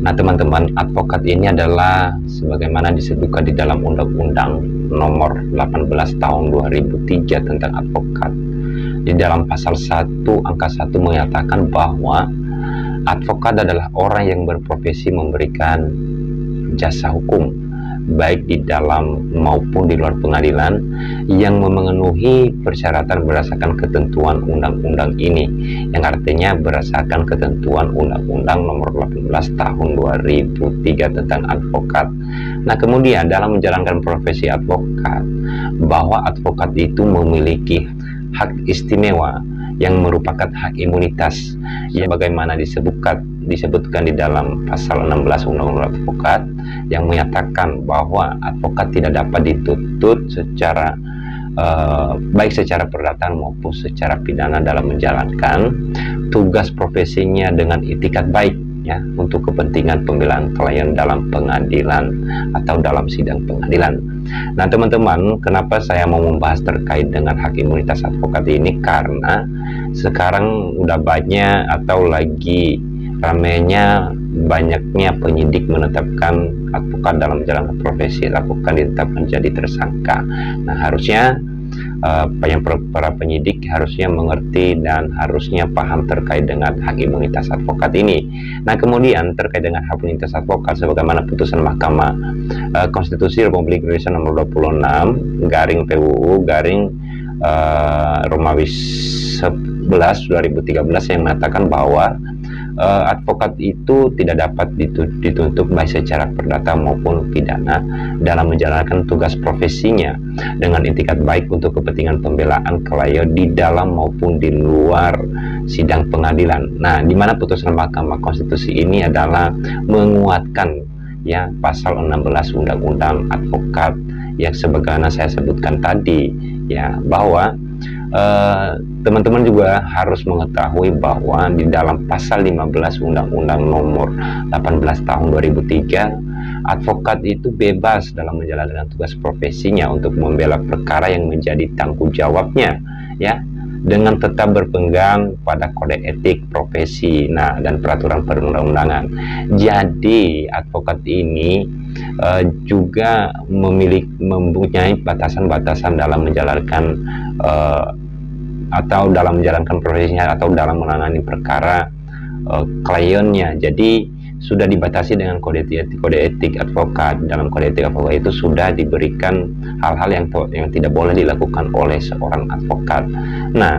Nah, teman-teman, advokat ini adalah sebagaimana disebutkan di dalam Undang-Undang Nomor 18 Tahun 2003 tentang advokat. Di dalam pasal 1 angka 1 menyatakan bahwa advokat adalah orang yang berprofesi memberikan jasa hukum, baik di dalam maupun di luar pengadilan, yang memenuhi persyaratan berdasarkan ketentuan undang-undang ini, yang artinya berdasarkan ketentuan Undang-Undang Nomor 18 Tahun 2003 tentang advokat. Nah, kemudian dalam menjalankan profesi advokat, bahwa advokat itu memiliki hak istimewa yang merupakan hak imunitas, yang bagaimana disebutkan di dalam pasal 16 Undang-Undang Advokat, yang menyatakan bahwa advokat tidak dapat dituntut secara baik secara perdata maupun secara pidana dalam menjalankan tugas profesinya dengan itikat baik, ya, untuk kepentingan pembelaan klien dalam pengadilan atau dalam sidang pengadilan. Nah, teman-teman, kenapa saya mau membahas terkait dengan hak imunitas advokat ini? Karena sekarang udah banyak atau lagi ramainya banyaknya penyidik menetapkan advokat dalam menjalankan profesi advokat ditetapkan jadi tersangka. Nah, harusnya para penyidik harusnya mengerti dan harusnya paham terkait dengan hak imunitas advokat ini. Nah, kemudian terkait dengan hak imunitas advokat, sebagaimana putusan Mahkamah Konstitusi Republik Indonesia nomor 26 garing PUU garing Romawi 11 2013 yang mengatakan bahwa advokat itu tidak dapat dituntut baik secara perdata maupun pidana dalam menjalankan tugas profesinya dengan itikat baik untuk kepentingan pembelaan klien di dalam maupun di luar sidang pengadilan. Nah, di mana putusan Mahkamah Konstitusi ini adalah menguatkan, ya, pasal 16 Undang-Undang Advokat yang sebagaimana saya sebutkan tadi, ya, bahwa teman-teman juga harus mengetahui bahwa di dalam pasal 15 Undang-Undang Nomor 18 Tahun 2003, advokat itu bebas dalam menjalankan tugas profesinya untuk membela perkara yang menjadi tanggung jawabnya, ya, dengan tetap berpegang pada kode etik profesi, nah, dan peraturan perundang-undangan. Jadi advokat ini juga mempunyai batasan-batasan dalam menjalankan atau dalam menjalankan profesinya atau dalam menangani perkara kliennya. Jadi sudah dibatasi dengan kode etik advokat. Dalam kode etik advokat itu sudah diberikan hal-hal yang tidak boleh dilakukan oleh seorang advokat. Nah,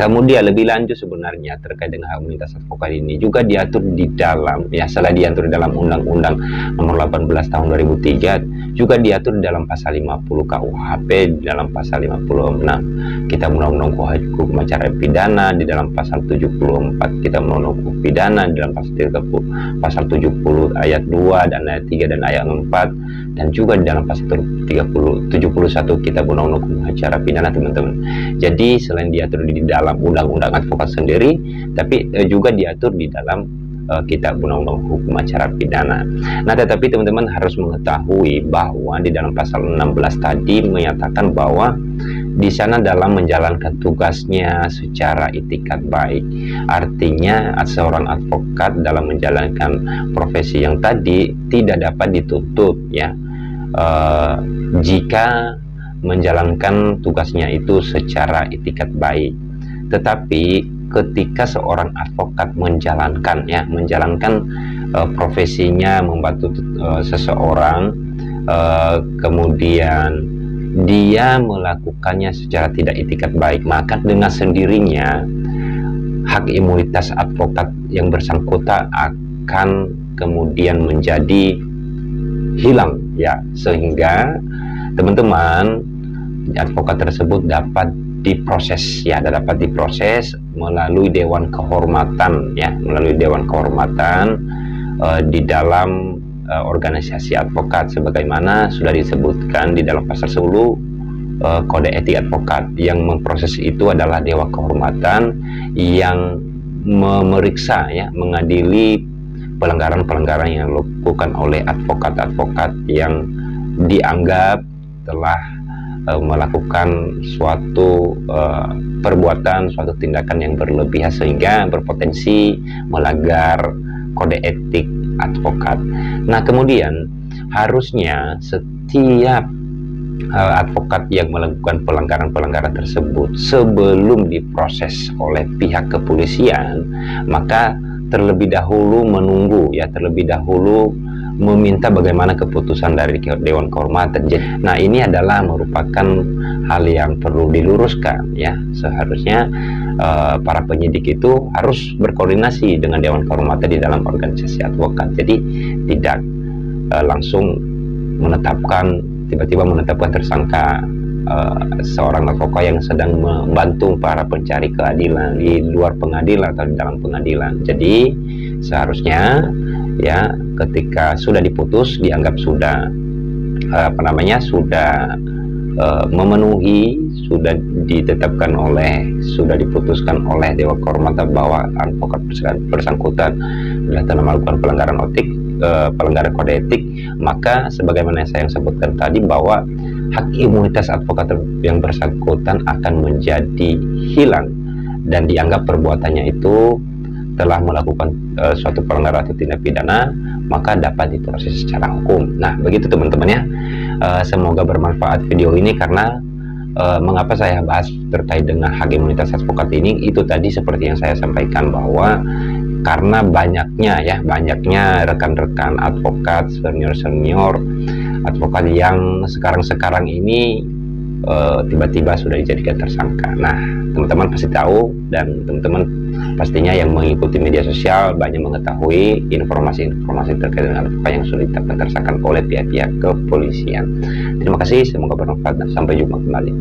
kemudian lebih lanjut sebenarnya terkait dengan hak imunitas advokat ini juga diatur di dalam, ya, setelah diatur di dalam Undang-Undang Nomor 18 Tahun 2003, juga diatur di dalam pasal 50 KUHP, di dalam pasal 56 Kitab Undang-Undang Hukum Acara Pidana, di dalam pasal 74 Kitab Undang-Undang Hukum Pidana, di dalam pasal 70 ayat 2 dan ayat 3 dan ayat 4, dan juga di dalam pasal 71 Kitab Undang-Undang Hukum Acara Pidana, teman-teman. Jadi selain diatur di dalam Undang-Undang Advokat sendiri, tapi juga diatur di dalam Kitab Undang-Undang Hukum Acara Pidana. Nah, tetapi teman-teman harus mengetahui bahwa di dalam pasal 16 tadi menyatakan bahwa di sana dalam menjalankan tugasnya secara itikat baik. Artinya seorang advokat dalam menjalankan profesi yang tadi tidak dapat dituntut, ya, jika menjalankan tugasnya itu secara itikat baik. Tetapi ketika seorang advokat menjalankan profesinya membantu seseorang, kemudian dia melakukannya secara tidak itikat baik, maka dengan sendirinya hak imunitas advokat yang bersangkutan akan kemudian menjadi hilang, ya, sehingga teman-teman advokat tersebut dapat diproses melalui Dewan Kehormatan, ya, melalui Dewan Kehormatan di dalam organisasi advokat, sebagaimana sudah disebutkan di dalam pasal 10 Kode Etik Advokat. Yang memproses itu adalah Dewan Kehormatan yang memeriksa, ya, mengadili pelanggaran-pelanggaran yang dilakukan oleh advokat-advokat yang dianggap telah melakukan suatu perbuatan, suatu tindakan yang berlebihan sehingga berpotensi melanggar kode etik advokat. Nah, kemudian harusnya setiap advokat yang melakukan pelanggaran-pelanggaran tersebut sebelum diproses oleh pihak kepolisian, maka terlebih dahulu menunggu, ya, terlebih dahulu meminta bagaimana keputusan dari Dewan Kehormatan. Nah, ini adalah merupakan hal yang perlu diluruskan, ya. Seharusnya para penyidik itu harus berkoordinasi dengan Dewan Kehormatan di dalam organisasi advokat. Jadi tidak langsung tiba-tiba menetapkan tersangka seorang advokat yang sedang membantu para pencari keadilan di luar pengadilan atau di dalam pengadilan. Jadi seharusnya, ya, ketika sudah diputus dianggap sudah sudah memenuhi, sudah diputuskan oleh Dewan Kehormatan bahwa advokat bersangkutan telah melakukan pelanggaran kode etik, maka sebagaimana yang saya sebutkan tadi bahwa hak imunitas advokat yang bersangkutan akan menjadi hilang dan dianggap perbuatannya itu telah melakukan suatu pelanggaran atau tindak pidana, maka dapat diproses secara hukum. Nah, begitu teman-teman, ya. Semoga bermanfaat video ini, karena mengapa saya bahas terkait dengan hak imunitas advokat ini, itu tadi seperti yang saya sampaikan, bahwa karena banyaknya rekan-rekan advokat, senior advokat yang sekarang ini tiba-tiba sudah dijadikan tersangka. Nah, teman-teman pasti tahu, dan teman-teman pastinya yang mengikuti media sosial banyak mengetahui informasi-informasi terkait dengan advokat yang sudah ditetapkan tersangka oleh pihak-pihak kepolisian. Terima kasih, semoga bermanfaat dan sampai jumpa kembali.